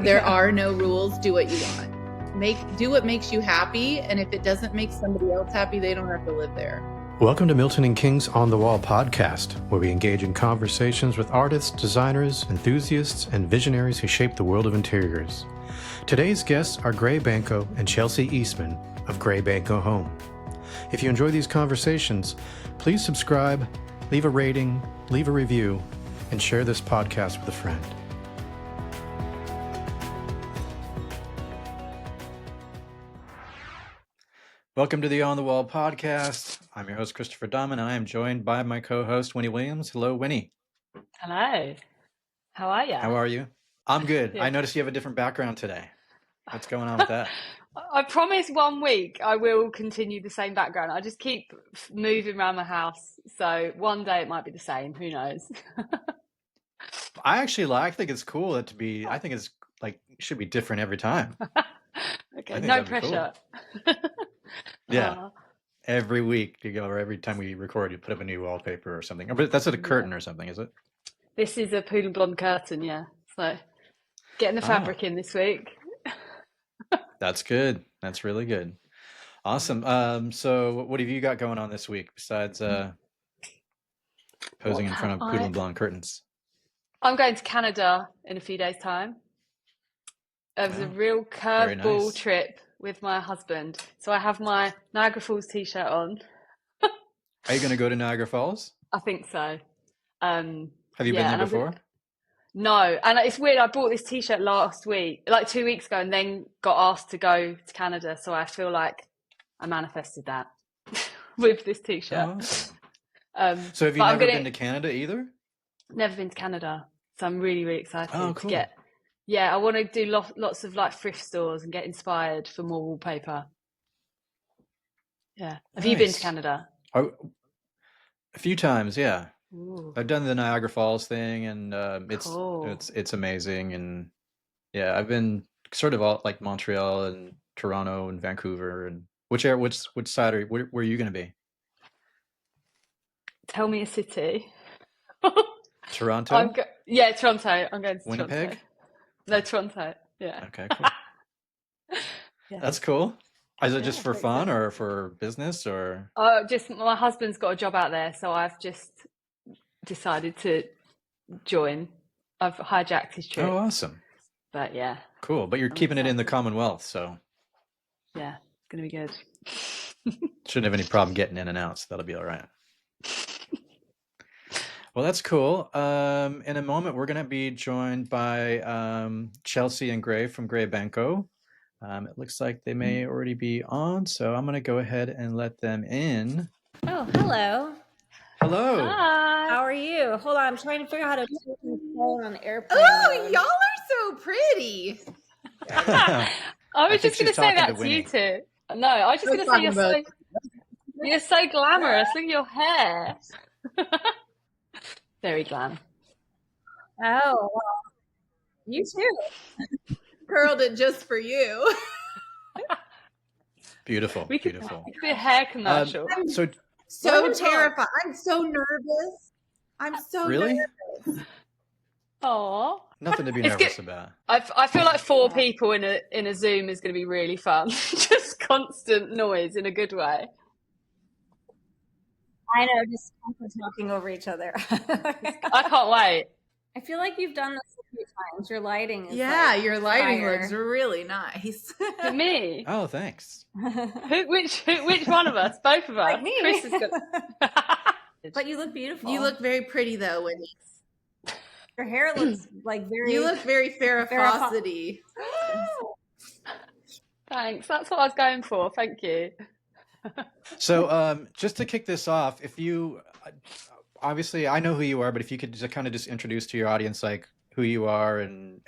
There are no rules. Do what you want. Do what makes you happy. And if it doesn't make somebody else happy, they don't have to live there. Welcome to Milton King's On the Wall podcast, where we engage in conversations with artists, designers, enthusiasts, and visionaries who shape the world of interiors. Today's guests are Banko and Chelcie Eastman of Banko Home. If you enjoy these conversations, please subscribe, leave a rating, leave a review, and share this podcast with a friend. Welcome to the On the Wall podcast. I'm your host, Christopher Dahman, and I am joined by my co-host, Whinnie Williams. Hello, Whinnie. Hello. How are you? How are you? I'm good. Yeah. I noticed you have a different background today. What's going on with that? I promise 1 week I will continue the same background. I just keep moving around my house. So one day it might be the same. Who knows? I think it's cool to be, I think it's like, it should be different every time. Okay, no pressure. Cool. Yeah. Every week you go, or every time we record, you put up a new wallpaper or something. But that's a curtain or something, is it? This is a poodle blonde curtain, yeah. So getting the fabric in this week. That's good. That's really good. Awesome. So what have you got going on this week besides posing in front of poodle blonde curtains? I'm going to Canada in a few days' time. It was a real curveball trip with my husband. So I have my Niagara Falls t-shirt on. Are you going to go to Niagara Falls? I think so. Have you been there before? No. And it's weird. I bought this t-shirt last week, like 2 weeks ago, and then got asked to go to Canada. So I feel like I manifested that with this t-shirt. So have you never been to Canada either? Never been to Canada. So I'm really, really excited cool. to Yeah, I want to do lots of like thrift stores and get inspired for more wallpaper. Yeah. Have you been to Canada? A few times, yeah. Ooh. I've done the Niagara Falls thing, and Cool. it's amazing. And yeah, I've been sort of all like Montreal and Toronto and Vancouver. And which side where are you going to be? Tell me a city. Toronto? Toronto. I'm going to Winnipeg? Toronto. No, Toronto. Yeah. Okay, cool. Yeah. That's cool. Is it just for fun or for business or? Just my husband's got a job out there, so I've just decided to join. I've hijacked his trip. Oh, awesome. But yeah. Cool. But you're keeping it in the Commonwealth, so. Yeah, it's going to be good. Shouldn't have any problem getting in and out, so that'll be all right. Well, that's cool. In a moment, we're going to be joined by Chelcie and Gray from Banko. It looks like they may already be on, so I'm going to go ahead and let them in. Oh, hello. Hello. Hi. How are you? Hold on, I'm trying to figure out how to turn the phone on airplane. Oh, y'all are so pretty. I was just going to say that to you two. No, I was just going to say you're so glamorous. Look at your hair. Very glam. Oh, well, you too. Curled it just for you. Beautiful. We could be a hair commercial. So terrified. I'm so nervous. I'm so really? nervous. Aww. Nothing to be nervous about. I feel like 4 people in a Zoom is going to be really fun. Just constant noise in a good way. I know, just talking over each other. I can't wait. I feel like you've done this a few times. Your lighting is your lighting fire. looks really nice. For me? Oh, thanks. Which one of us? Both of us. Like me. Chris is good. But you look beautiful. You look very pretty though, Whinnie. Your hair looks like very. You look very Farrah Fawcett-y. Thanks. That's what I was going for. Thank you. So just to kick this off, if you obviously I know who you are, but if you could just kind of just introduce to your audience like who you are and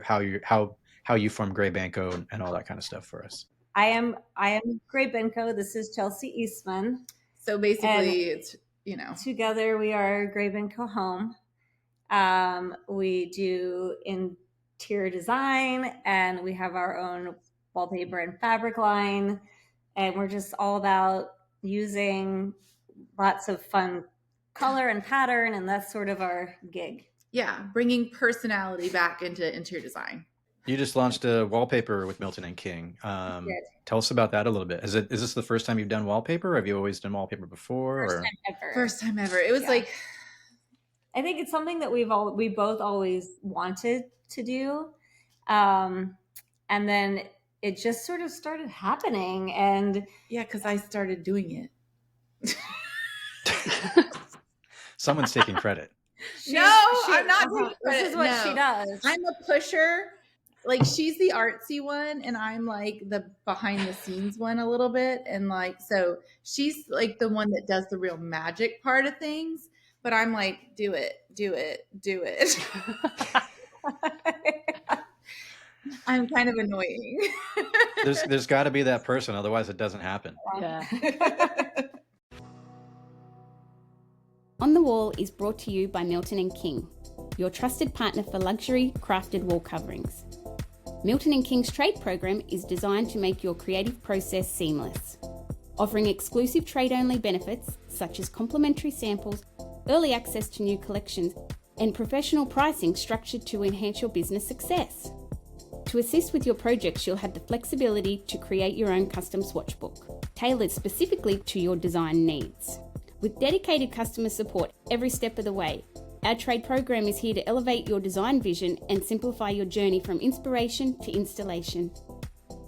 how you formed Banko and all that kind of stuff for us. I am Banko. This is Chelcie Eastman. So basically, it's together we are Banko Home. We do interior design, and we have our own wallpaper and fabric line. And we're just all about using lots of fun color and pattern, and that's sort of our gig. Yeah, bringing personality back into interior design. You just launched a wallpaper with Milton and King. Tell us about that a little bit. Is this the first time you've done wallpaper, or have you always done wallpaper before? First time ever. First time ever. It was like, I think it's something that we both always wanted to do, and then it just sort of started happening. And because I started doing it. Someone's taking credit. I'm not taking credit. This is what she does. I'm a pusher. Like, she's the artsy one, and I'm like the behind the scenes one a little bit. And like, so she's like the one that does the real magic part of things. But I'm like, do it. I'm kind of annoying. There's got to be that person, otherwise it doesn't happen. Yeah. On the Wall is brought to you by Milton and King, your trusted partner for luxury crafted wall coverings. Milton and King's trade program is designed to make your creative process seamless, offering exclusive trade-only benefits such as complimentary samples, early access to new collections, and professional pricing structured to enhance your business success. To assist with your projects, you'll have the flexibility to create your own custom swatchbook, tailored specifically to your design needs. With dedicated customer support every step of the way, our trade program is here to elevate your design vision and simplify your journey from inspiration to installation.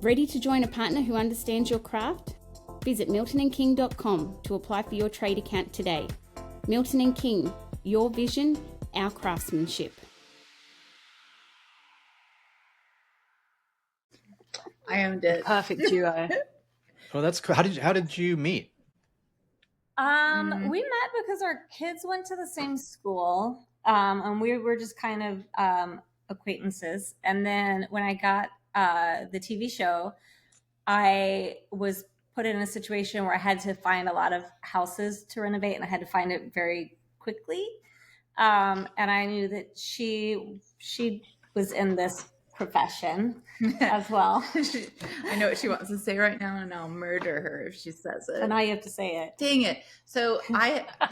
Ready to join a partner who understands your craft? Visit miltonandking.com to apply for your trade account today. Milton and King, your vision, our craftsmanship. I owned it. Perfect duo. Oh, that's cool. How did you meet? We met because our kids went to the same school, and we were just kind of acquaintances. And then when I got the TV show, I was put in a situation where I had to find a lot of houses to renovate, and I had to find it very quickly. And I knew that she was in this profession as well. I know what she wants to say right now, and I'll murder her if she says it. And now you have to say it. Dang it. So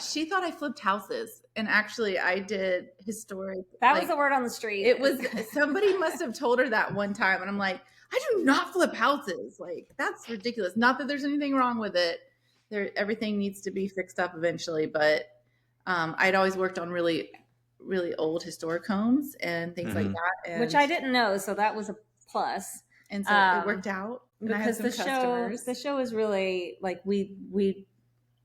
she thought I flipped houses, and actually I did historic. That was the word on the street. It was, somebody must have told her that one time, and I'm like, I do not flip houses. Like, that's ridiculous. Not that there's anything wrong with it. Everything needs to be fixed up eventually, but I'd always worked on really, really old historic homes and things like that, and, which I didn't know, so that was a plus. And so it worked out. And because the show is really like we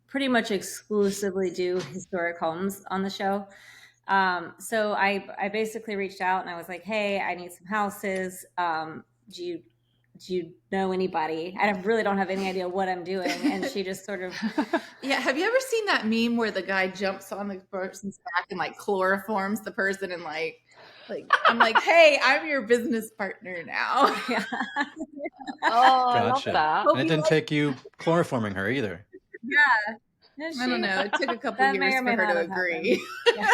pretty much exclusively do historic homes on the show. So I basically reached out and I was like, hey, I need some houses. Do you know anybody? I really don't have any idea what I'm doing. And she just sort of yeah. Have you ever seen that meme where the guy jumps on the person's back and like chloroforms the person and like I'm like, hey, I'm your business partner now. Yeah. Oh, I love Gotcha. that. And it didn't take you chloroforming her either. Yeah. I don't know. It took a couple That years may or for may her not to have agree. Yeah.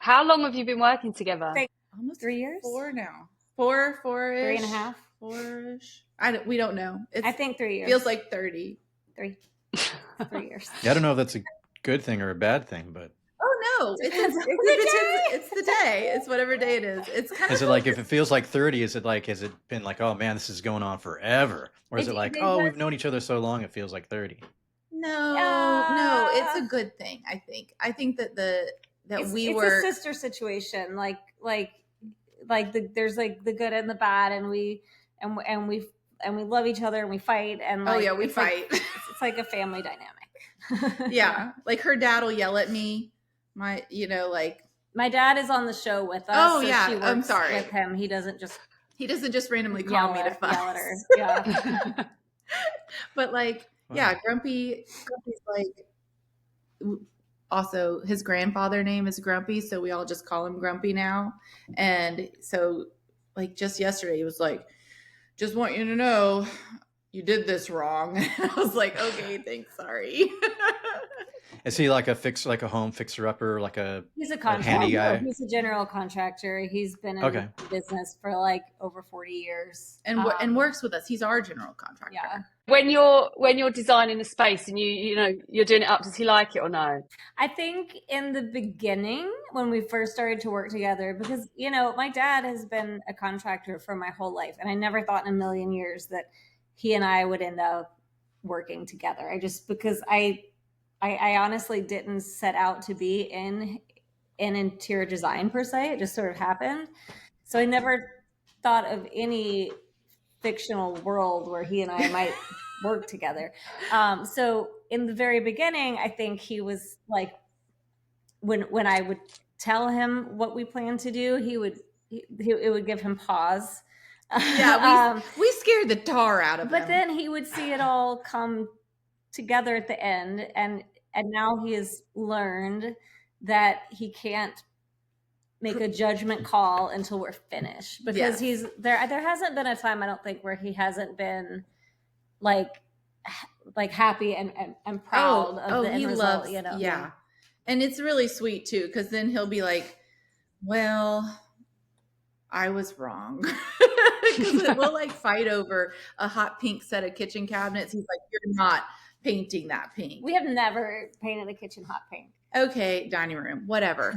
How long have you been working together? Almost 3 years? 4 now. 4-ish. 3.5. 4-ish. We don't know. I think 3 years. Feels like 30. 3 years. Yeah, I don't know if that's a good thing or a bad thing, but Oh no, it's the day. It's whatever day it is. It's kind of. is it like if it feels like 30? Has it been like, oh man, this is going on forever, or is it like, oh, we've known each other so long it feels like 30? No, it's a good thing. I think that It's were a sister situation. There's like the good and the bad, and we love each other and we fight and like, we fight. It's like a family dynamic. Yeah, like her dad will yell at me. My dad is on the show with us. Oh, so yeah, she works I'm sorry. with him. He doesn't just randomly call me to fuss. yell at her. Yeah. But Grumpy's like, also his grandfather name is Grumpy, so we all just call him Grumpy now. And so like just yesterday he was like, just want you to know you did this wrong. I was like, okay, thanks, sorry. Is he like a home fixer upper, He's a handy contractor. guy? He's a general contractor. He's been in the business for like over 40 years. And works with us. He's our general contractor. Yeah. When you're designing a space and you're doing it up, does he like it or no? I think in the beginning when we first started to work together, because, you know, my dad has been a contractor for my whole life, and I never thought in a million years that he and I would end up working together. Because I honestly didn't set out to be in interior design per se. It just sort of happened. So I never thought of any fictional world where he and I might work together. So in the very beginning, I think he was like, when I would tell him what we planned to do, it would give him pause. Yeah, we scared the tar out of him. But then he would see it all come together at the end, and now he has learned that he can't make a judgment call until we're finished, because he's there hasn't been a time, I don't think, where he hasn't been like happy and proud of the end result, you know. Yeah. And it's really sweet too, because then he'll be like, well, I was wrong. Because we'll like fight over a hot pink set of kitchen cabinets. He's like, you're not painting that pink. We have never painted the kitchen hot pink. Okay, dining room, whatever.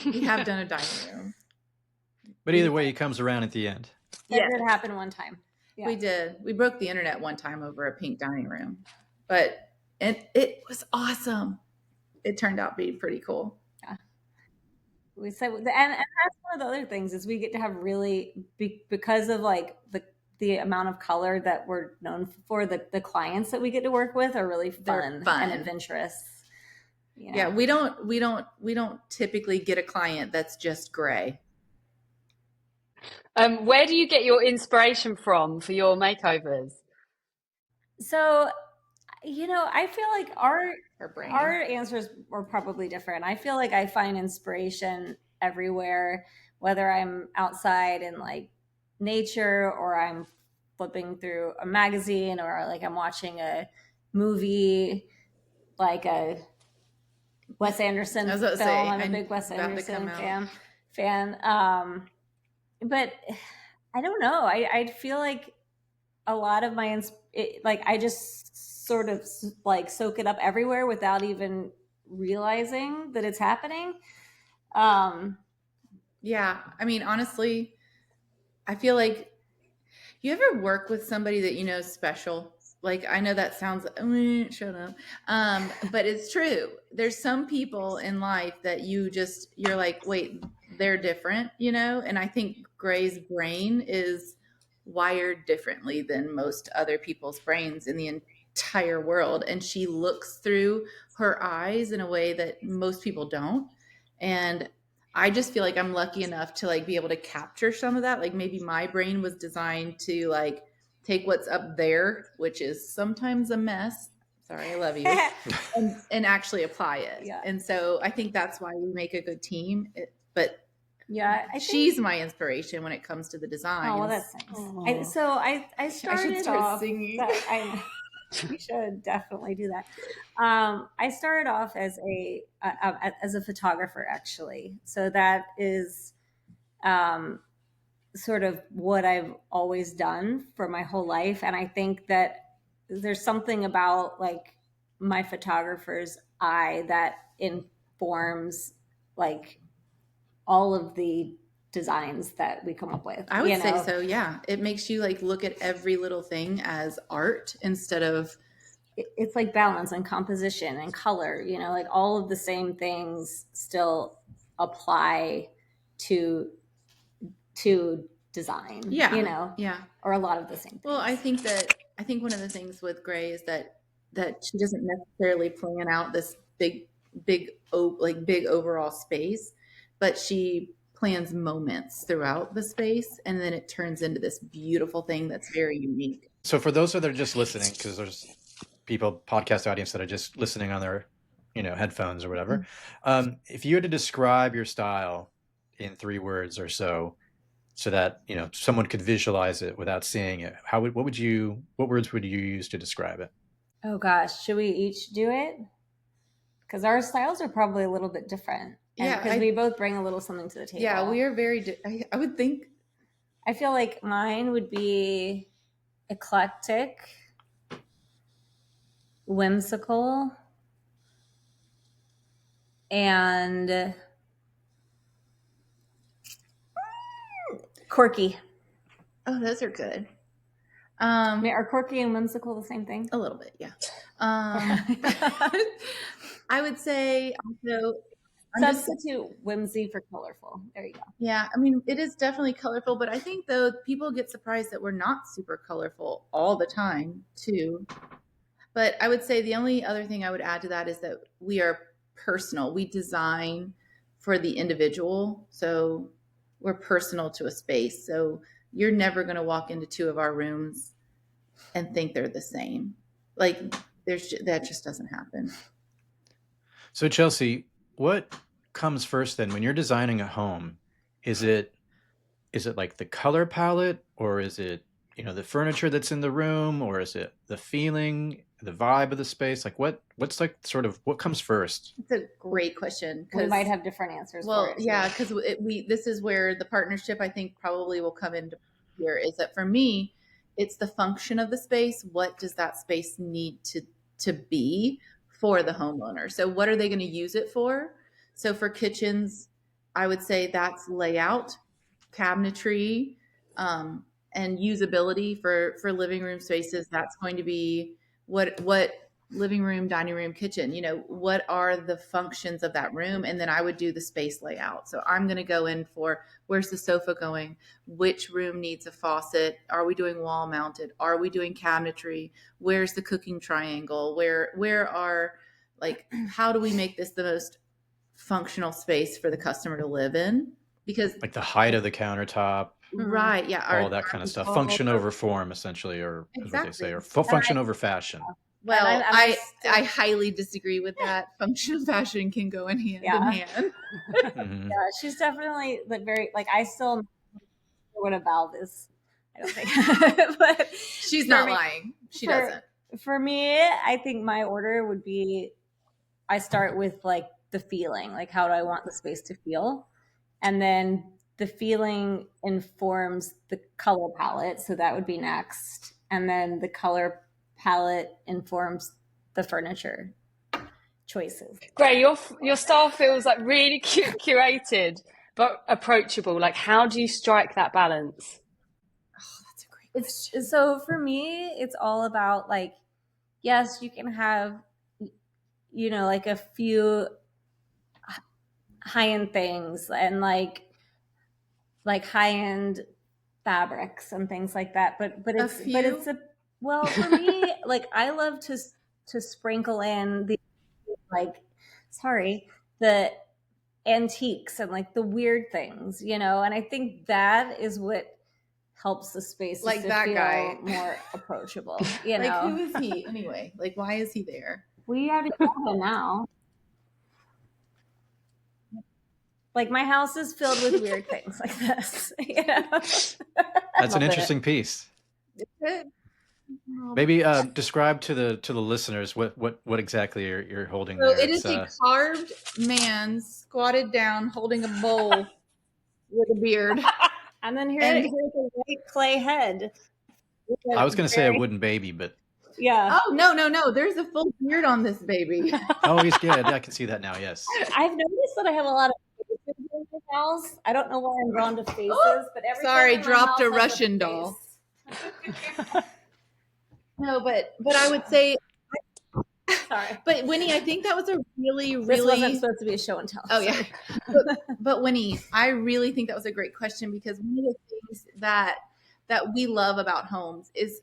We have done a dining room. But either way, he comes around at the end. That did happen one time. Yeah. We did. We broke the internet one time over a pink dining room. But it was awesome. It turned out being pretty cool. Yeah. We said, and that's one of the other things, is we get to have really, because of like the amount of color that we're known for, the clients that we get to work with are really fun. And adventurous. You know? Yeah, we don't typically get a client that's just gray. Where do you get your inspiration from for your makeovers? So, you know, I feel like our answers are probably different. I feel like I find inspiration everywhere, whether I'm outside in like nature, or I'm flipping through a magazine, or like I'm watching a movie, like a Wes Anderson film. I'm a big Wes Anderson fan. But I don't know. I feel like a lot of my I just sort of like soak it up everywhere without even realizing that it's happening. Yeah, I mean, honestly, I feel like, you ever work with somebody that you know is special? Like, I know that sounds, shut up. But it's true. There's some people in life that you're like, wait, they're different, you know? And I think Gray's brain is wired differently than most other people's brains in the entire world. And she looks through her eyes in a way that most people don't. And I just feel like I'm lucky enough to like be able to capture some of that. Like, maybe my brain was designed to like take what's up there, which is sometimes a mess. Sorry, I love you. and actually apply it. Yeah. And so I think that's why we make a good team. But yeah, she's my inspiration when it comes to the design. Oh, well, that's nice. I started off singing. We should definitely do that. I started off as a photographer, actually. So that is sort of what I've always done for my whole life. And I think that there's something about like my photographer's eye that informs like all of the designs that we come up with. I would say so. Yeah. It makes you like look at every little thing as art instead of, it's like balance and composition and color, you know, like all of the same things still apply to design, you know, or a lot of the same things. Well, I think one of the things with Gray is that she doesn't necessarily plan out this big overall space, but she plans moments throughout the space, and then it turns into this beautiful thing that's very unique. So for those that are just listening, because there's people, podcast audience, that are just listening on their, headphones or whatever. Mm-hmm. If you had to describe your style in 3 words or so that, someone could visualize it without seeing it, what words would you use to describe it? Oh gosh, should we each do it? Because our styles are probably a little bit different. Because we both bring a little something to the table. Yeah, we are very, I would think. I feel like mine would be eclectic, whimsical, and Quirky. Oh, those are good. I mean, are quirky and whimsical the same thing? A little bit, yeah. I would say also substitute whimsy for colorful. There you go. Yeah, I mean, it is definitely colorful, but I think though people get surprised that we're not super colorful all the time too. But I would say the only other thing I would add to that is that we are personal. We design for the individual, so we're personal to a space. So you're never going to walk into two of our rooms and think they're the same. Like that just doesn't happen. So Chelcie, what comes first then when you're designing a home? Is it like the color palette, or is it, you know, the furniture that's in the room, or is it the feeling, the vibe of the space? Like what's like sort of what comes first? It's a great question. We might have different answers. Well, yeah, because this is where the partnership I think probably will come into here. Is that for me, it's the function of the space. What does that space need to be for the homeowner? So what are they going to use it for? So for kitchens, I would say that's layout, cabinetry, and usability. For living room spaces, that's going to be what living room, dining room, kitchen, you know, what are the functions of that room? And then I would do the space layout. So I'm going to go in for where's the sofa going? Which room needs a faucet? Are we doing wall mounted? Are we doing cabinetry? Where's the cooking triangle? Where are, like, how do we make this the most functional space for the customer to live in? Because like the height of the countertop, right? Yeah, all that kind of stuff. Function over form, essentially, or exactly. As what they say, or function over fashion. Well, I highly disagree with that. Function and fashion can go in hand in hand. Mm-hmm. Yeah, she's definitely like very like I still know what a valve is. I don't think, but she's not lying. She doesn't. For me, I think my order would be: I start with like the feeling, like how do I want the space to feel, and then the feeling informs the color palette. So that would be next, and then the color palette informs the furniture choices. Great, your style feels like really curated but approachable. Like, how do you strike that balance? Oh, that's a great question. So for me, it's all about like, yes, you can have, you know, like a few high-end things and like high-end fabrics and things like that. But it's a well, for me, like I love to sprinkle in the the antiques and like the weird things, you know, and I think that is what helps the space like to that feel guy more approachable. You like, know, who is he anyway? Like, why is he there? We already know him now. Like my house is filled with weird things like this. You know? That's an interesting piece. Maybe describe to the listeners what exactly you're holding so there. It is a carved man squatted down holding a bowl with a beard. And then here's a white clay head. I was going to say a wooden baby, but yeah. Oh no! There's a full beard on this baby. Oh, he's good. I can see that now. Yes. I've noticed that I have a lot of faces in this house. I don't know why I'm drawn to faces, but sorry, dropped a Russian doll. No, but I would say. Sorry, but Whinnie, I think that was a really. This wasn't supposed to be a show and tell. Oh yeah, but Whinnie, I really think that was a great question because one of the things that we love about homes is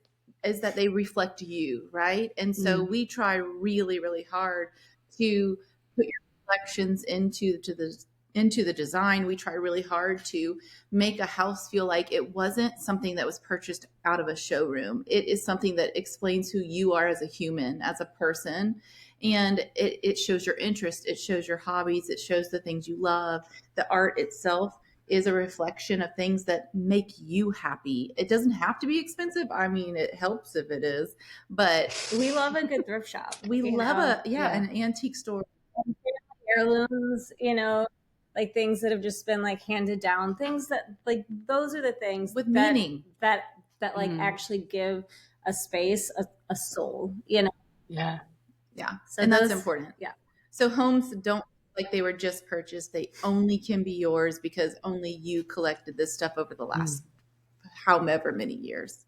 that they reflect you, right? And so we try really, really hard to put your reflections into the design. We try really hard to make a house feel like it wasn't something that was purchased out of a showroom. It is something that explains who you are as a human, as a person. And it shows your interest. It shows your hobbies. It shows the things you love. The art itself is a reflection of things that make you happy. It doesn't have to be expensive. I mean, it helps if it is, but we love a good thrift shop. We love an antique store. Heirlooms, you know, like things that have just been like handed down, things that like those are the things with meaning that like actually give a space a soul, you know. Yeah so and that's important. Yeah, so homes don't like they were just purchased. They only can be yours because only you collected this stuff over the last however many years.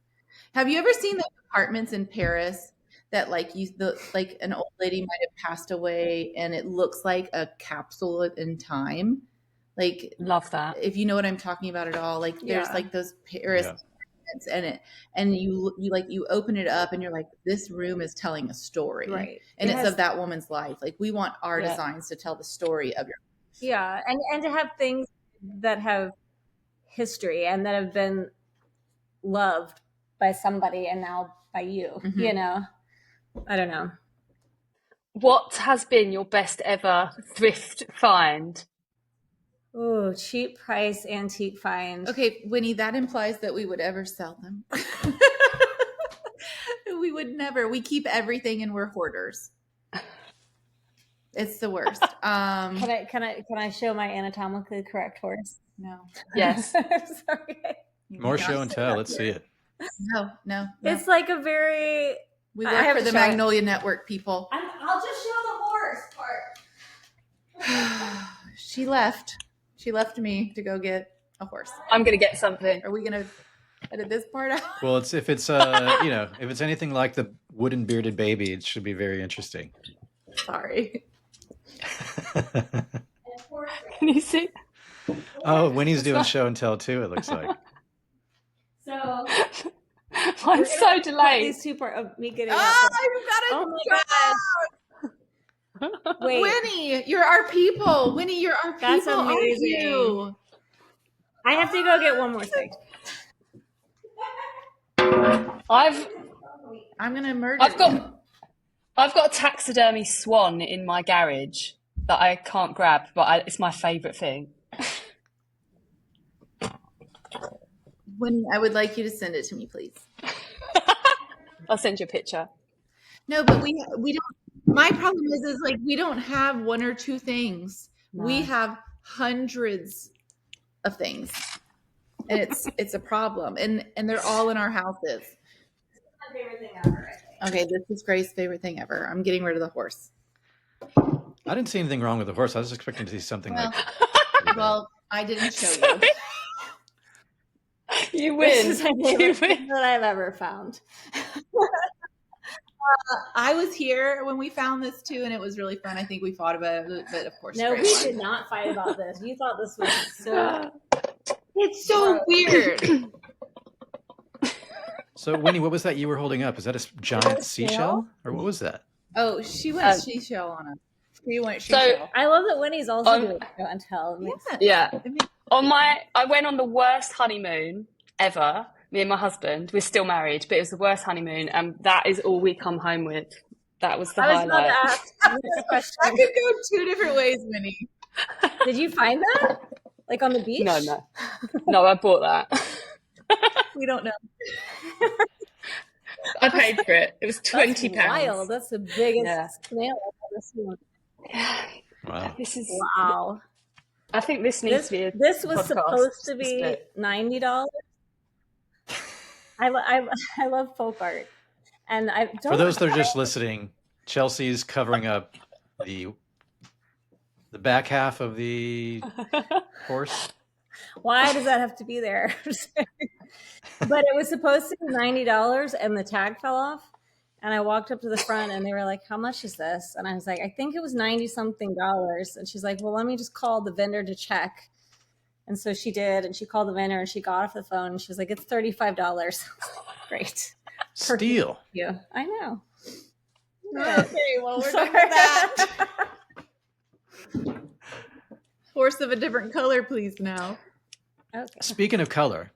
Have you ever seen the apartments in Paris that like like an old lady might have passed away and it looks like a capsule in time? Like, Love that. if you know what I'm talking about at all, like there's like those Paris apartments and you open it up and you're like, this room is telling a story. Right. And it's of that woman's life. Like we want our designs to tell the story of your life. Yeah. And to have things that have history and that have been loved by somebody and now by you, you know, I don't know. What has been your best ever thrift find? Oh, cheap price antique find. Okay, Whinnie, that implies that we would ever sell them. We would never. We keep everything and we're hoarders. It's the worst. Can I show my anatomically correct horse? No. Yes. Sorry. More show and tell. Let's see it. No. It's like a very. We work for the Magnolia Network, people. I'll just show the horse part. She left. She left me to go get a horse. I'm gonna get something. Are we gonna edit this part out? Well, if it's if it's anything like the wooden bearded baby, it should be very interesting. Sorry. Can you see? Oh, Winnie's doing show and tell too, it looks like. So I'm so delayed. These two part of me getting. You got it. Oh my god! Wait, Whinnie, you're our people. Whinnie, you're our people. That's Aren't amazing. you? I have to go get one more thing. I'm gonna murder. I've got a taxidermy swan in my garage that I can't grab, but it's my favourite thing. Whinnie, I would like you to send it to me, please. I'll send you a picture. No, but we don't. My problem is like we don't have one or two things. No. We have hundreds of things, and it's a problem. And they're all in our houses. This is my favorite thing ever. Okay, this is Grace's favorite thing ever. I'm getting rid of the horse. I didn't see anything wrong with the horse. I was expecting to see something like. Well, I didn't show you. You win. This is my favorite thing that I've ever found. I was here when we found this too, and it was really fun. I think we fought about it, but of course, no, we did not fight about this. You thought this was so. It's so weird. So, Winnie, what was that you were holding up? Is that a giant seashell, or what was that? Oh, she went seashell on us. She went seashell. I love that Winnie's also doing show and tell. Yeah. I went on the worst honeymoon ever. Me and my husband, we're still married, but it was the worst honeymoon, and that is all we come home with. That was the highlight. That could go two different ways, Winnie. Did you find that? Like on the beach? No, I bought that. We don't know. I paid for it. It was £20. Wild. That's the biggest snail I've ever seen. Wow. Wow. I think this needs to be this was supposed to be $90. I love folk art, and I don't. For those that are just listening, Chelsea's covering up the back half of the horse. Why does that have to be there? But it was supposed to be $90, and the tag fell off. And I walked up to the front, and they were like, "How much is this?" And I was like, "I think it was $90-something." And she's like, "Well, let me just call the vendor to check." And so she did, and she called the vendor, and she got off the phone, and she was like, "It's $35." Great. Steal. Yeah, I know. Okay, well, we're done with that. Horse of a different color, please, now. Okay. Speaking of color,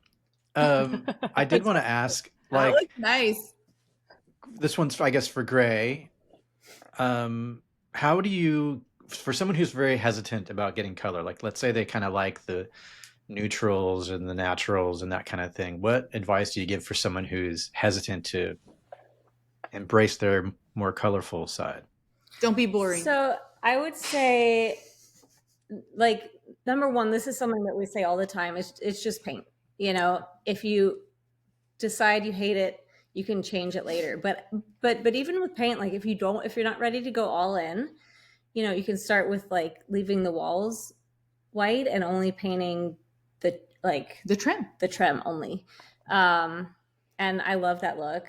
I did want to ask, that looks nice. This one's, I guess, for Gray. How do you, for someone who's very hesitant about getting color, like let's say they kind of like the neutrals and the naturals and that kind of thing, what advice do you give for someone who's hesitant to embrace their more colorful side? Don't be boring. So I would say, like, number one, this is something that we say all the time. It's just paint. You know, if you decide you hate it, you can change it later. But even with paint, like if you're not ready to go all in, you know, you can start with like leaving the walls white and only painting the trim only. And I love that look.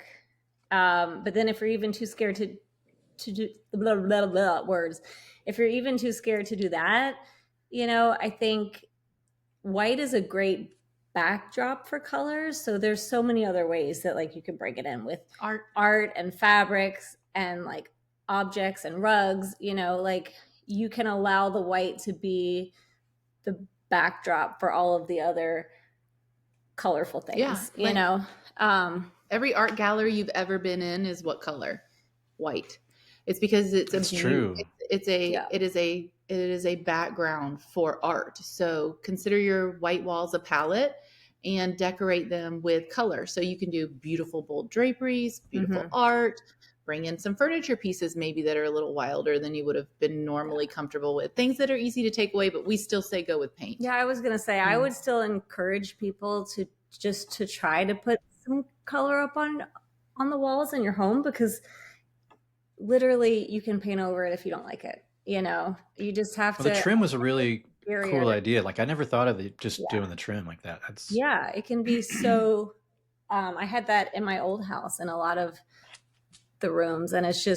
But then if you're even too scared to do blah, blah, blah, words, if you're even too scared to do that, you know, I think white is a great backdrop for colors. So there's so many other ways that like you can bring it in with art and fabrics and like objects and rugs, you know, like you can allow the white to be the backdrop for all of the other colorful things, you know. Every art gallery you've ever been in is what color? White. It's because it's true. It is a background for art. So consider your white walls a palette and decorate them with color. So you can do beautiful bold draperies, beautiful art, bring in some furniture pieces maybe that are a little wilder than you would have been normally comfortable with. Things that are easy to take away, but we still say go with paint. Yeah, I was going to say, I would still encourage people to try to put some color up on the walls in your home, because literally you can paint over it if you don't like it. You know, you just have to. The trim was a really cool idea. Like I never thought of doing the trim like that. It can be so. I had that in my old house in a lot of the rooms, and it's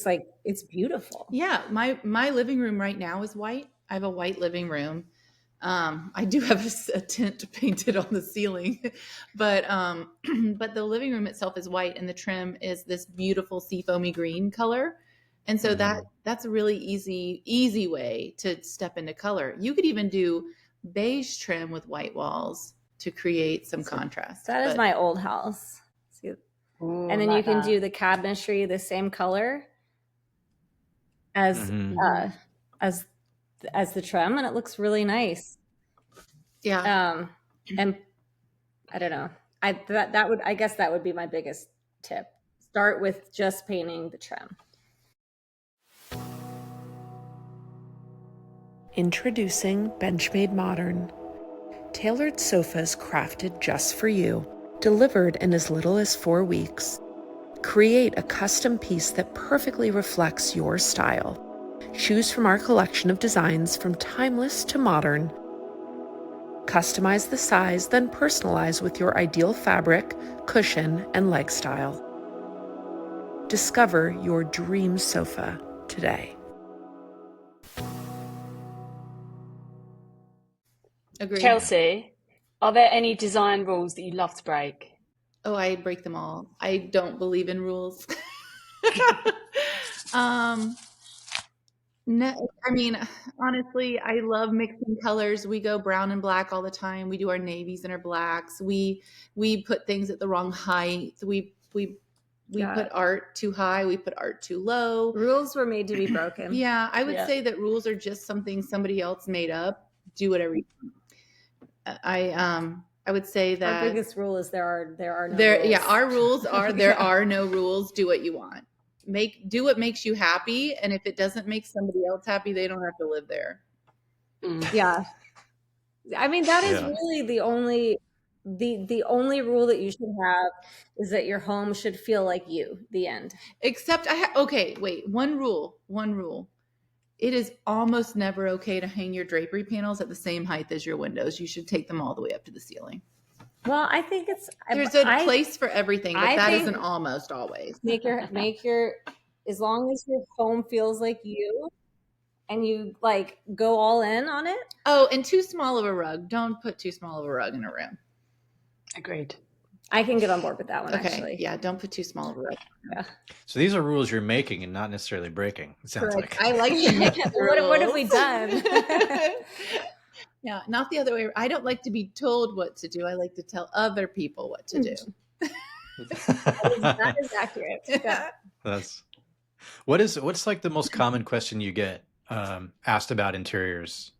like it's beautiful. Yeah, my living room right now is white. I have a white living room. I do have a tint painted on the ceiling, but the living room itself is white, and the trim is this beautiful seafoamy green color. And so that's a really easy way to step into color. You could even do beige trim with white walls to create some contrast. That is my old house. Ooh, and then you can do the cabinetry the same color as the trim, and it looks really nice. Yeah. And I don't know. I guess that would be my biggest tip. Start with just painting the trim. Introducing Benchmade Modern. Tailored sofas crafted just for you, delivered in as little as 4 weeks. Create a custom piece that perfectly reflects your style. Choose from our collection of designs from timeless to modern. Customize the size, then personalize with your ideal fabric, cushion, and leg style. Discover your dream sofa today. Agreed. Chelcie, are there any design rules that you love to break? Oh, I break them all. I don't believe in rules. No, I mean, honestly, I love mixing colors. We go brown and black all the time. We do our navies and our blacks. We put things at the wrong height. We put art too high. We put art too low. Rules were made to be broken. Yeah, I would say that rules are just something somebody else made up. Do whatever you want. I would say that our biggest rule is there are no rules. Yeah, our rules are there are no rules. Do what you want. Do what makes you happy, and if it doesn't make somebody else happy, they don't have to live there. Yeah, I mean that is really the only rule that you should have is that your home should feel like you. The end. Except one rule. It is almost never okay to hang your drapery panels at the same height as your windows. You should take them all the way up to the ceiling. Well, I think there's a place for everything, but that isn't almost always. Make your as long as your home feels like you and you like go all in on it. Oh, and too small of a rug. Don't put too small of a rug in a room. Agreed. I can get on board with that one, okay. Actually. Yeah, don't put too small of a rug. Yeah. So these are rules you're making and not necessarily breaking. It sounds like. I like to make what have we done? Yeah, not the other way. I don't like to be told what to do. I like to tell other people what to do. That is accurate. Yeah. What's like the most common question you get asked about interiors?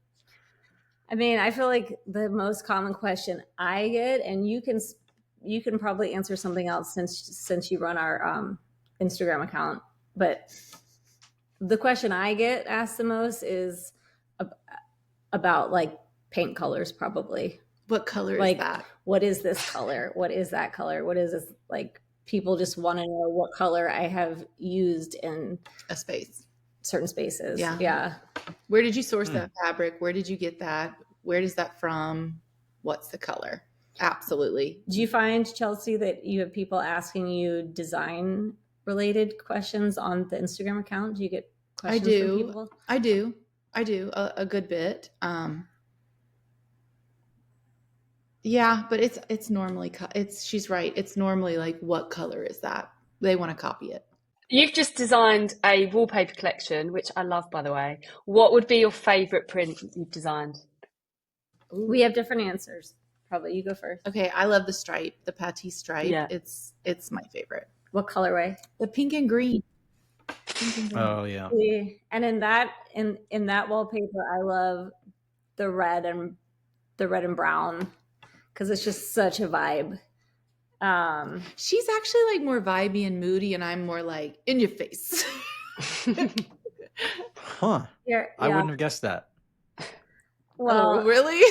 I mean, I feel like the most common question I get, and you can probably answer something else since you run our Instagram account, but the question I get asked the most is about like paint colors, probably. What color is that? What is this color? What is that color? What is this? Like, people just want to know what color I have used in a space. certain spaces. Yeah. Yeah. Where did you source that fabric? Where did you get that? Where is that from? What's the color? Absolutely. Do you find, Chelsea, that you have people asking you design related questions on the Instagram account? Do you get questions from people? I do a good bit. Yeah, but it's normally she's right. It's normally like, what color is that? They want to copy it. You've just designed a wallpaper collection, which I love, by the way. What would be your favourite print you've designed? We have different answers. Probably you go first. Okay, I love the stripe, the patty stripe. Yeah. It's my favorite. What colorway? The pink and green. Oh yeah. And in that wallpaper, I love the red and brown, because it's just such a vibe. She's actually like more vibey and moody, and I'm more like in your face. Huh. Yeah. I wouldn't have guessed that. Well, Oh, really?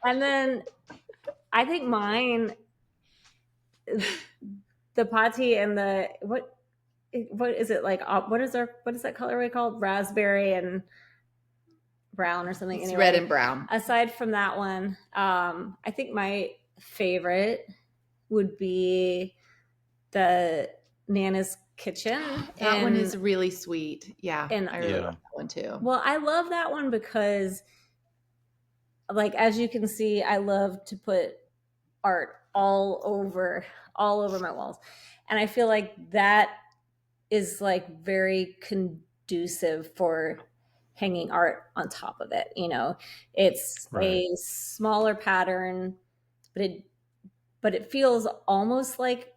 and then I think mine, the patty and the what is it like? What is that colorway called? Raspberry and brown or something. It's anyway. red and brown. Aside from that one, I think my favorite would be the Nana's Kitchen. That one is really sweet. Yeah, and I really love that one too. Well, I love that one because, like, as you can see, I love to put art all over my walls, and I feel like that is like very conducive for hanging art on top of it. You know, it's a smaller pattern, but it feels almost like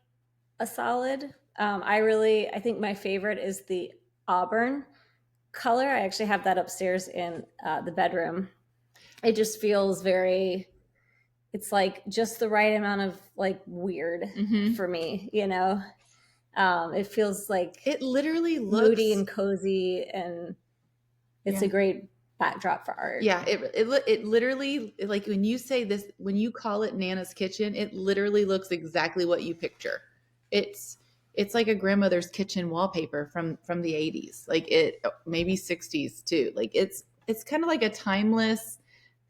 a solid. I think my favorite is the auburn color. I actually have that upstairs in the bedroom. It just feels it's like just the right amount of like weird for me, you know? It feels like it literally looks moody and cozy, and it's a great backdrop for art. Yeah, it literally, like when you say this, when you call it Nana's Kitchen, it literally looks exactly what you picture. It's like a grandmother's kitchen wallpaper from the 80s, like maybe 60s too. Like it's kind of like a timeless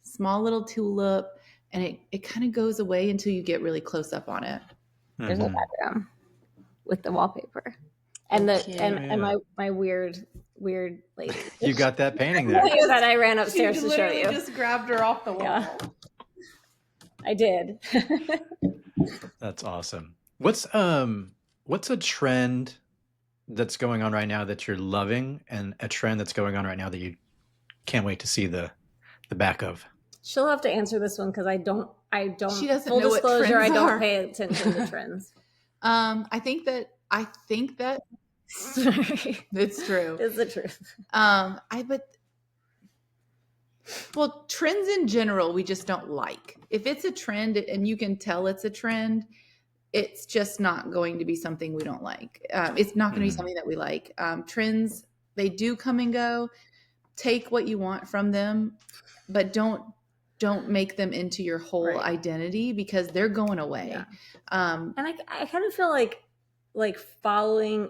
small little tulip, and it kind of goes away until you get really close up on it. There's a bedroom with the wallpaper and my weird lady. You got that painting there. That I ran upstairs to show you. Just grabbed her off the wall. Yeah. I did. That's awesome. What's a trend that's going on right now that you're loving, and a trend that's going on right now that you can't wait to see the back of? She'll have to answer this one because I don't. She doesn't full know what disclosure, trends I don't are. pay attention to trends. I think that it's true. It's the truth. Well, trends in general, we just don't like. If it's a trend and you can tell it's a trend, it's just not going to be something we don't like. It's not going to be something that we like. Trends, they do come and go. Take what you want from them, but don't make them into your whole identity, because they're going away. Yeah. And I kind of feel like following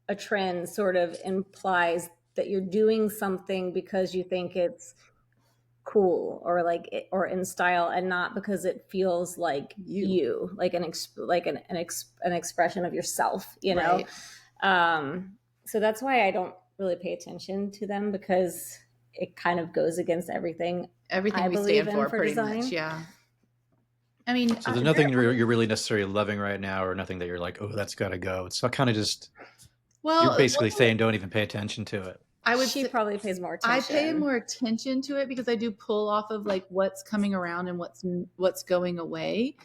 a trend sort of implies that you're doing something because you think it's cool or in style, and not because it feels like you like an expression of yourself, you know. So that's why I don't really pay attention to them, because it kind of goes against everything we stand for pretty design. much. Yeah. I mean, so there's nothing you're really necessarily loving right now, or nothing that you're like, oh, that's got to go. It's kind of just, you're basically saying don't even pay attention to it. She probably pays more attention. I pay more attention to it because I do pull off of like what's coming around and what's going away.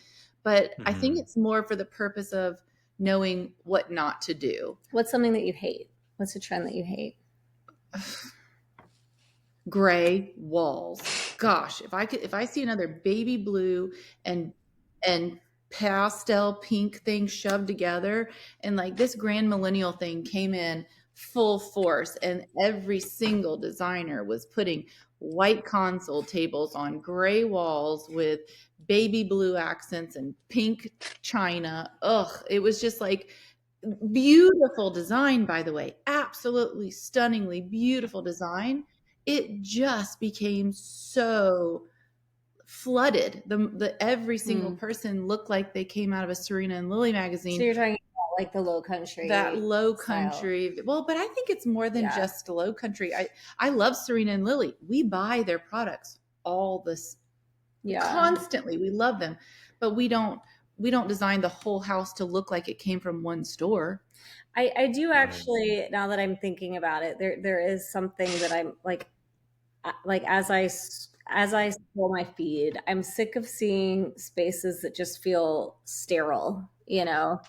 But I think it's more for the purpose of knowing what not to do. What's something that you hate? What's a trend that you hate? Gray walls. Gosh, if I see another baby blue and pastel pink thing shoved together, and like this grand millennial thing came in full force, and every single designer was putting white console tables on gray walls with baby blue accents and pink china. Ugh, it was just like Beautiful design, by the way, absolutely stunningly beautiful design. It just became so flooded. The every single person looked like they came out of a Serena and Lily So magazine. you're talking about like the low country. That low style. country. Well, but I think it's more than Yeah. just low country. I love Serena and Lily. We buy their products all this constantly. We love them, but we don't design the whole house to look like it came from one store. I do actually, now that I'm thinking about it, there is something that I'm like as I scroll my feed, I'm sick of seeing spaces that just feel sterile, you know,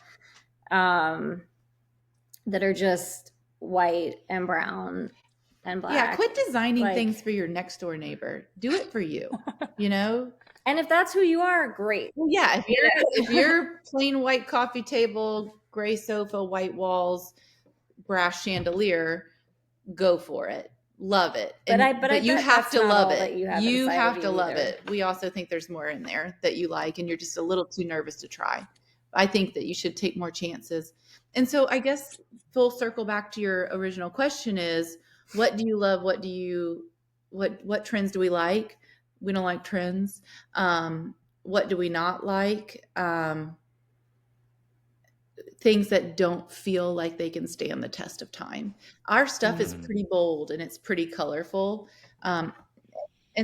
that are just white and brown and black. Yeah, quit designing Like- things for your next door neighbor. Do it for you, you know? And if that's who you are, great. Well, yeah, if you're plain white coffee table, gray sofa, white walls, brass chandelier, go for it. Love it. But I you bet have that's to not love all it. that you have You inside have of to you love either. it. We also think there's more in there that you like, and you're just a little too nervous to try. I think that you should take more chances. And so I guess full circle back to your original question is, what do you love? What trends do we like? We don't like trends. What do we not like? Things that don't feel like they can stand the test of time. Our stuff is pretty bold and it's pretty colorful. And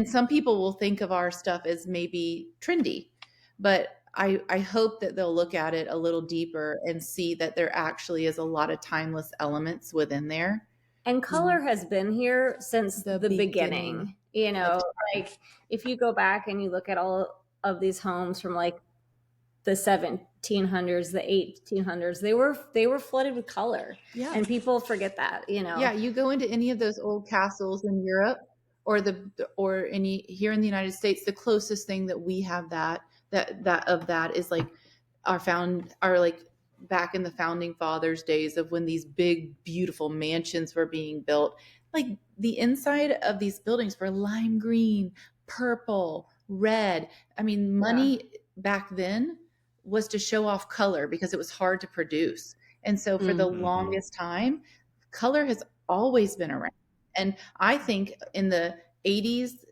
some people will think of our stuff as maybe trendy, but I hope that they'll look at it a little deeper and see that there actually is a lot of timeless elements within there. And color has been here since the beginning. You know, like if you go back and you look at all of these homes from like the 1700s, the 1800s, they were flooded with color. Yeah. And people forget that, you know. Yeah, you go into any of those old castles in Europe or any here in the United States, the closest thing that we have that is like our like back in the founding fathers days of when these big beautiful mansions were being built. Like the inside of these buildings were lime green, purple, red. I mean, money back then was to show off color because it was hard to produce. And so for the longest time, color has always been around. And I think in the 80s,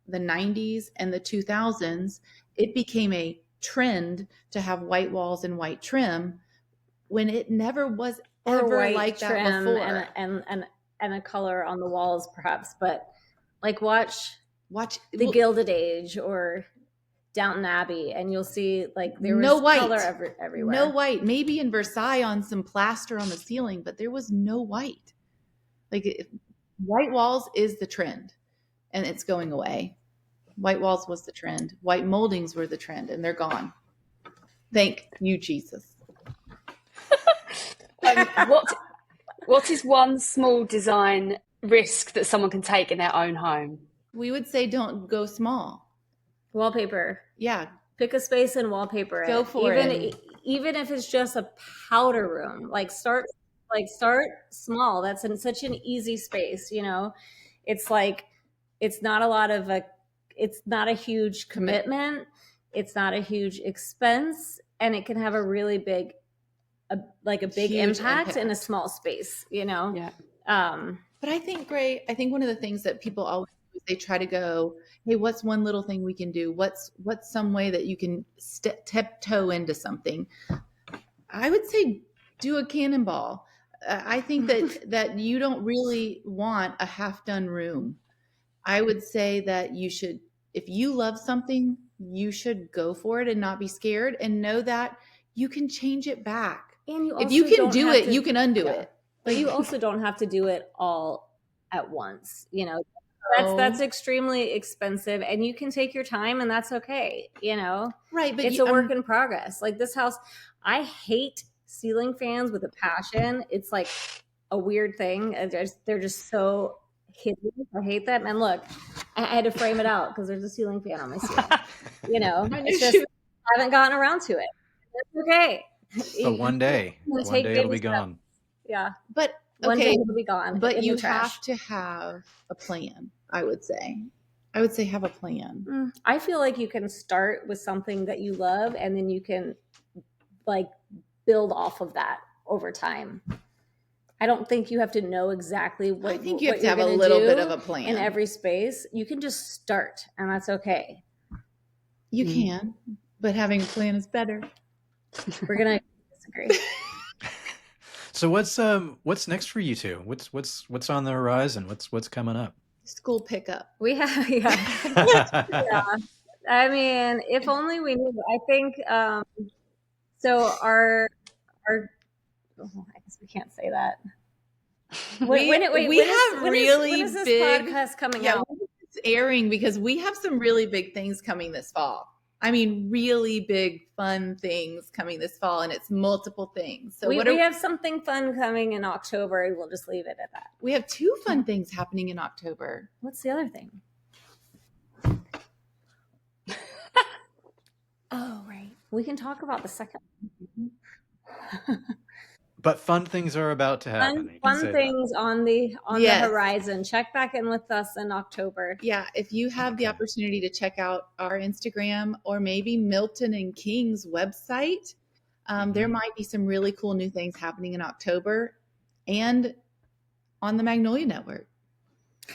the 90s, and the 2000s, it became a trend to have white walls and white trim when it never was ever like that before. And a color on the walls, perhaps. But like watch the well, Gilded Age or Downton Abbey, and you'll see like there was no white. color everywhere. No white. Maybe in Versailles on some plaster on the ceiling, but there was no white. Like white walls is the trend, and it's going away. White walls was the trend. White moldings were the trend, and they're gone. Thank you, Jesus. What is one small design risk that someone can take in their own home? We would say don't go small. Wallpaper. Yeah. Pick a space and wallpaper it. Go for it. Even if it's just a powder room, start small. That's such an easy space, you know. It's like it's not a huge commitment. It's not a huge expense, and it can have a really big impact in a small space, you know? Yeah. But I think, Gray, one of the things that people always do is they try to go, hey, what's one little thing we can do? What's some way that you can tiptoe into something? I would say do a cannonball. I think that you don't really want a half-done room. I would say that you should, if you love something, you should go for it and not be scared and know that you can change it back. And if you can do it, you can undo it. But you also don't have to do it all at once. You know, that's extremely expensive, and you can take your time, and that's okay. You know, right? But it's a work in progress. Like this house, I hate ceiling fans with a passion. It's like a weird thing. They're just so hideous. I hate them. And look, I had to frame it out because there's a ceiling fan on my ceiling. You know, it's just I haven't gotten around to it. It's okay. But one day it'll be gone. Yeah. But one day it'll be gone. But you have to have a plan, I would say. Have a plan. I feel like you can start with something that you love, and then you can like build off of that. over time. I don't think you have to know exactly what I think you have what to you're have a gonna little bit do of a plan. in every space. You can just start, and that's okay. You can, but having a plan is better. We're gonna disagree. So what's next for you two? What's on the horizon? What's coming up? School pickup. We have, yeah. I mean, if only we knew. I think so. Our oh, I guess we can't say that. We have really when is this big podcast coming yeah, out? when is this airing, because we have some really big things coming this fall. I mean, really big, fun things coming this fall, and it's multiple things. So we have something fun coming in October, and we'll just leave it at that. we have 2 fun things happening in October. What's the other thing? Oh, right. We can talk about the second one. But fun things are about to happen. You can Fun say things on the Yes. horizon. Check back in with us in October. Yeah, if you have the Okay. opportunity to check out our Instagram or maybe Milton and King's website, there might be some really cool new things happening in October and on the Magnolia Network. that.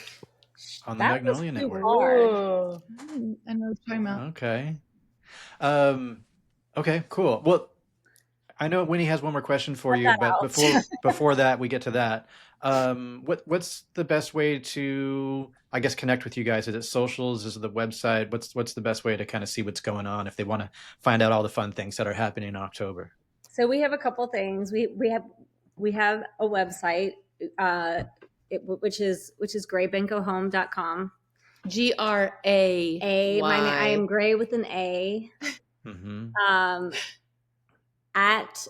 On the That was Magnolia too Network. hard. Ooh. I know what you're talking about. Okay. Okay, cool. Well, I know Whinnie has one more question for you, that but out. before that, we get to that. What's the best way to, I guess, connect with you guys? Is it socials? Is it the website? What's the best way to kind of see what's going on if they want to find out all the fun things that are happening in October? So we have a couple things. We have a website, which is graybenkohome.com. GRAY. I am Gray with an A. Mm-hmm. At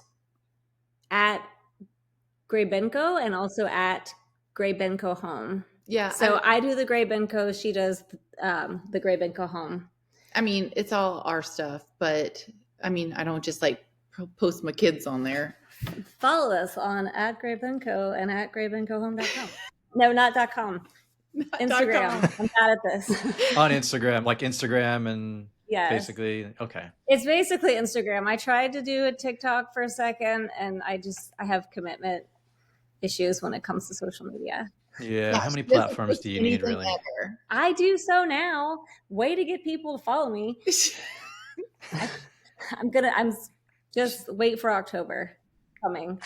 Gray Benko and also at Gray Benko Home. Yeah. So I do the Gray Benko. She does the Gray Benko Home. I mean, it's all our stuff, but I mean, I don't just like post my kids on there. Follow us on at Gray Benko and at graybenkohome.com. No, not .com. Instagram. I'm bad at this. On Instagram, like Instagram and Yes. basically, okay. It's basically Instagram. I tried to do a TikTok for a second, and I have commitment issues when it comes to social media. Yeah. How many She doesn't platforms post do you need, anything really? ever. I do so now. Way to get people to follow me. I'm just wait for October coming.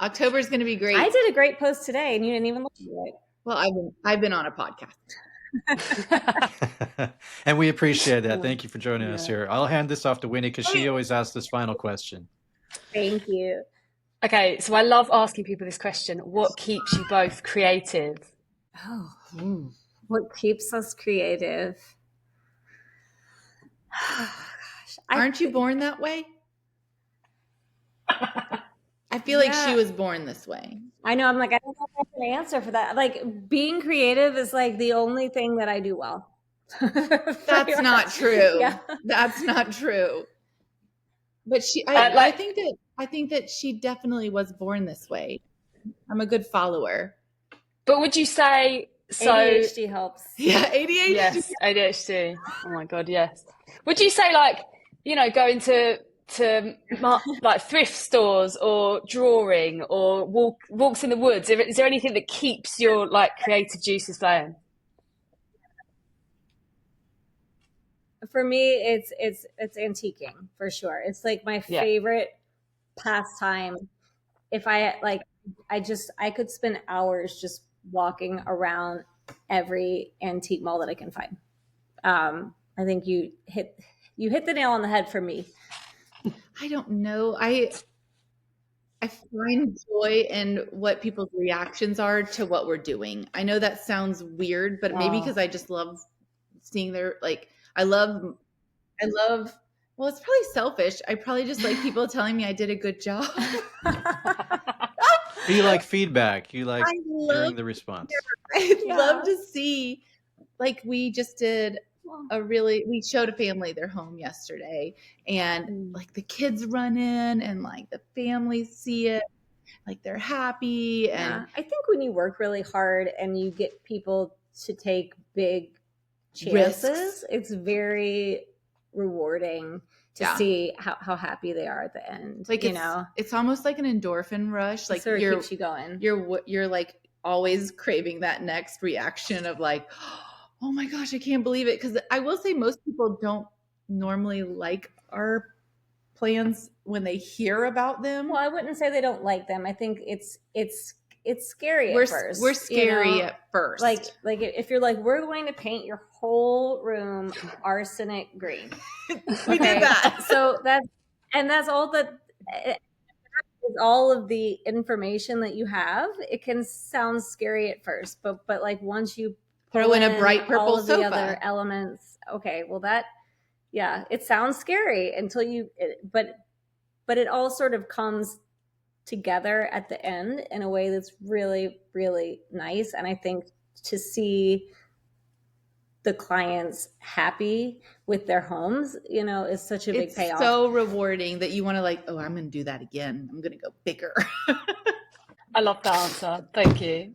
October's going to be great. I did a great post today, and you didn't even look at it. Well, I've been on a podcast. And we appreciate that. Thank you for joining us Yeah. here. I'll hand this off to Whinnie because she always asks this final question. Thank you. Okay, so I love asking people this question. What keeps you both creative? Oh, what keeps us creative? Gosh, Aren't you born that way? I feel like she Yeah. was born this way. I know. I'm like, I don't know if I have an answer for that. Like, being creative is like the only thing that I do well. That's not true. Yeah. That's not true. But I think that she definitely was born this way. I'm a good follower. But would you say so? ADHD helps. Yeah, ADHD. Yes, ADHD. Oh my god, yes. Would you say like going to like thrift stores or drawing or walks in the woods? Is there anything that keeps your like creative juices flowing? For me, it's antiquing for sure. It's like my Yeah. favorite pastime. If I could spend hours just walking around every antique mall that I can find. I think you hit the nail on the head for me. I don't know. I find joy in what people's reactions are to what we're doing. I know that sounds weird, but maybe Oh. because I just love seeing their like I love well, it's probably selfish. I probably just like people telling me I did a good job. You like feedback. You like I love hearing the response. I'd Yeah. love to see, like we just did we showed a family their home yesterday, and like the kids run in and like the families see it, like they're happy. And Yeah. I think when you work really hard and you get people to take big chances, Risks. it's very rewarding Yeah. see how happy they are at the end. Like, you it's, know, it's almost like an endorphin rush. Like, sort of keeps you going. You're like always craving that next reaction of like, oh my gosh, I can't believe it. Because I will say most people don't normally like our plans when they hear about them. Well, I wouldn't say they don't like them. I think it's scary at first. We're scary at first. Like if you're like, we're going to paint your whole room arsenic green. We did that. So that's all that is all of the information that you have. It can sound scary at first, but like once you throw in a bright purple all of sofa, the other elements, okay, well it sounds scary until but it all sort of comes together at the end in a way that's really, really nice. And I think to see the clients happy with their homes, is such a big payoff. It's so rewarding that you want to like, oh, I'm going to do that again. I'm going to go bigger. I love that answer. Thank you.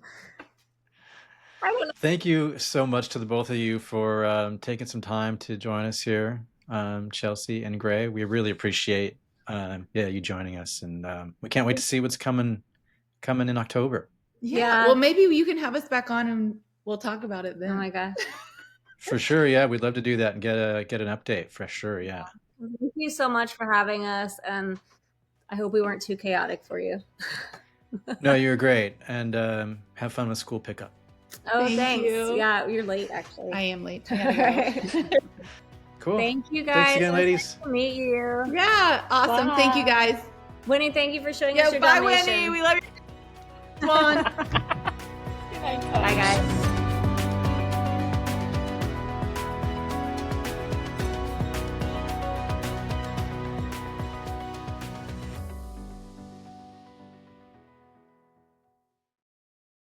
Thank you so much to the both of you for taking some time to join us here, Chelcie and Gray. We really appreciate you joining us, and we can't wait to see what's coming in October. Yeah. Well, maybe you can have us back on and we'll talk about it then. Oh my gosh. For sure. Yeah, we'd love to do that and get an update for sure. Yeah. Thank you so much for having us, and I hope we weren't too chaotic for you. No, you were great, and have fun with school pickup. Oh, Thank thanks. you. Yeah, you're late actually. I am late. Cool. Thank you guys. Thanks again, ladies. Nice to meet you. Yeah, awesome. Bye. Thank you guys. Whinnie, thank you for showing us your bye, donation. Whinnie. We love you. Come on. Good night, Bye, guys.